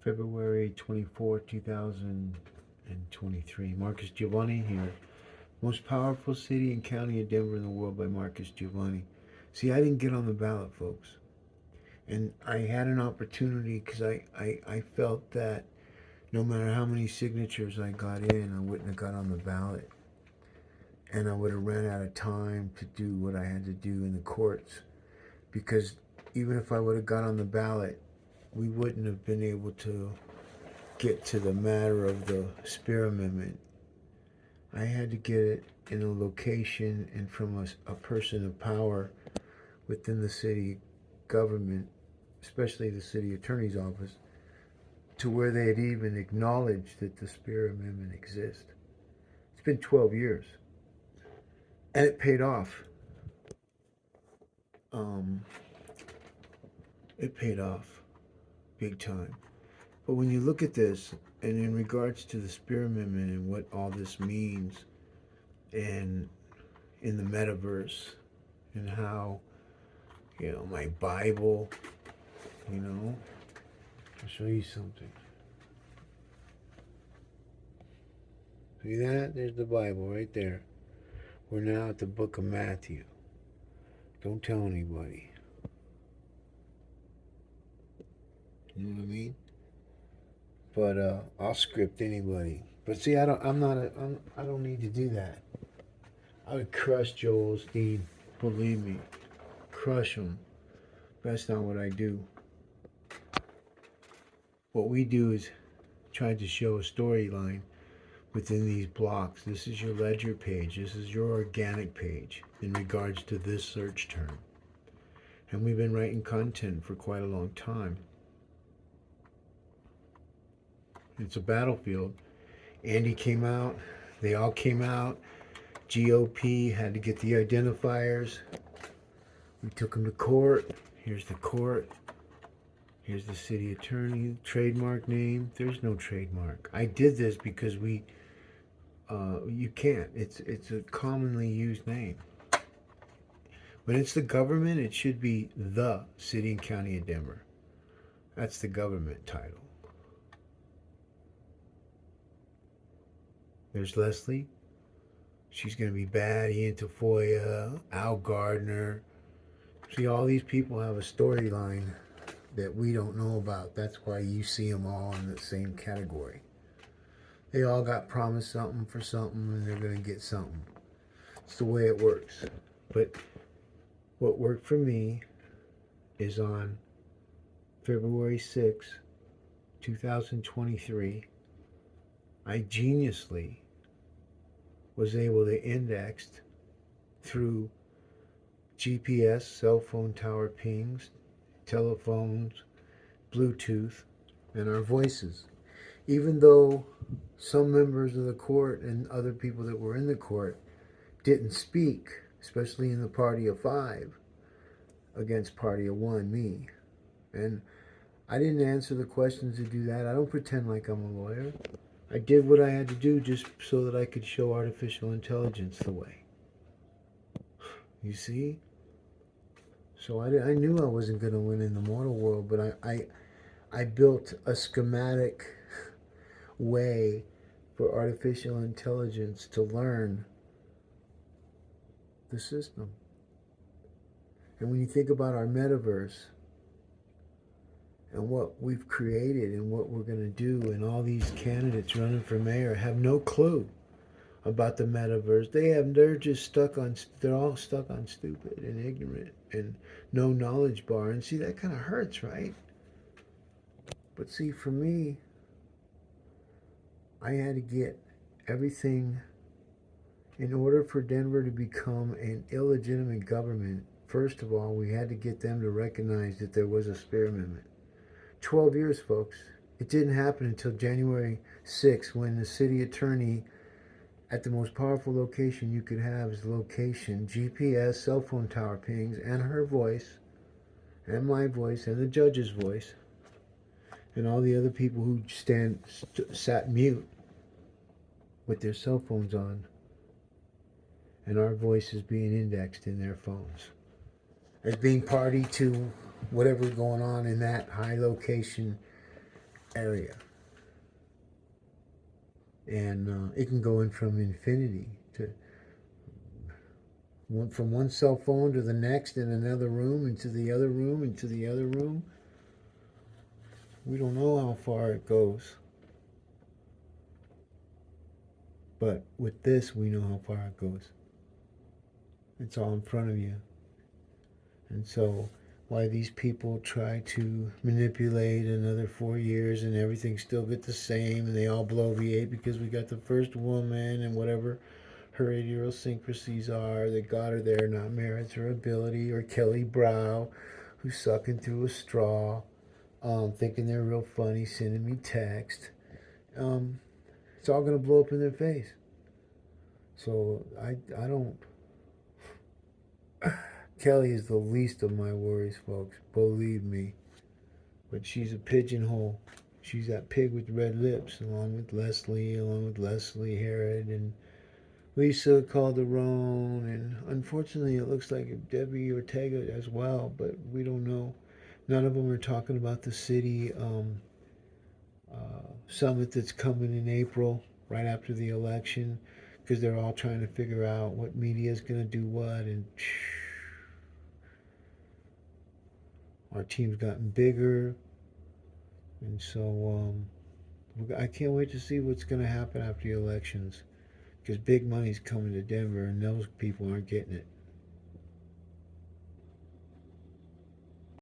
February 24, 2023. Marcus Giavanni here. Most powerful city and county of Denver in the world by Marcus Giavanni. See, I didn't get on the ballot, folks. And I had an opportunity because I felt that no matter how many signatures I got in, I wouldn't have got on the ballot. And I would have ran out of time to do what I had to do in the courts. Because even if I would have got on the ballot, we wouldn't have been able to get to the matter of the Spear Amendment. I had to get it in a location and from a person of power within the city government, especially the city attorney's office, to where they had even acknowledged that the Spear Amendment exists. It's been 12 years. And it paid off. It paid off big time. But when you look at this, and in regards to the Spear Amendment and what all this means, and in the metaverse, and how, my Bible, I'll show you something. See that? There's the Bible right there. We're now at the book of Matthew. Don't tell anybody. You know what I mean? But I'll script anybody. But see, I don't need to do that. I would crush Joel Osteen. Believe me, crush him. That's not what I do. What we do is try to show a storyline within these blocks. This is your ledger page. This is your organic page in regards to this search term. And we've been writing content for quite a long time. It's a battlefield. Andy came out. They all came out. GOP had to get the identifiers. We took them to court. Here's the court. Here's the city attorney. Trademark name. There's no trademark. I did this because you can't. It's a commonly used name. When it's the government, it should be the City and County of Denver. That's the government title. There's Leslie. She's going to be bad. Ian Tafoya, Al Gardner. See, all these people have a storyline that we don't know about. That's why you see them all in the same category. They all got promised something for something, and they're going to get something. It's the way it works. But what worked for me is on February 6, 2023, I geniusly was able to index through GPS, cell phone tower pings, telephones, Bluetooth, and our voices. Even though some members of the court and other people that were in the court didn't speak, especially in the party of 5 against party of 1, me. And I didn't answer the questions to do that. I don't pretend like I'm a lawyer. I did what I had to do just so that I could show artificial intelligence the way. You see? So I knew I wasn't going to win in the mortal world, but I built a schematic way for artificial intelligence to learn the system. And when you think about our metaverse and what we've created and what we're going to do, and all these candidates running for mayor have no clue about the metaverse. They're all stuck on stupid and ignorant and no knowledge bar. And see, that kind of hurts, right? But see, for me, I had to get everything in order for Denver to become an illegitimate government. First of all, we had to get them to recognize that there was a Spear Amendment. 12 years, folks. It didn't happen until January 6th, when the city attorney, at the most powerful location you could have is the location, GPS, cell phone tower pings, and her voice, and my voice, and the judge's voice, and all the other people who sat mute with their cell phones on, and our voices being indexed in their phones as being party to whatever's going on in that high location area. And it can go in from infinity to from one cell phone to the next, in another room, into the other room, into the other room. We don't know how far it goes. But with this, we know how far it goes. It's all in front of you. And so, why these people try to manipulate another 4 years and everything still get the same, and they all bloviate because we got the first woman and whatever her idiosyncrasies are that got her there, not merits or ability, or Kelly Brow, who's sucking through a straw, thinking they're real funny, sending me text. It's all gonna blow up in their face. So I don't. Kelly is the least of my worries, folks. Believe me. But she's a pigeonhole. She's that pig with red lips, along with Leslie Herod, and Lisa Calderon, and unfortunately, it looks like Debbie Ortega as well. But we don't know. None of them are talking about the city summit that's coming in April, right after the election, because they're all trying to figure out what media is going to do what, and our team's gotten bigger, and so I can't wait to see what's going to happen after the elections, because big money's coming to Denver, and those people aren't getting it.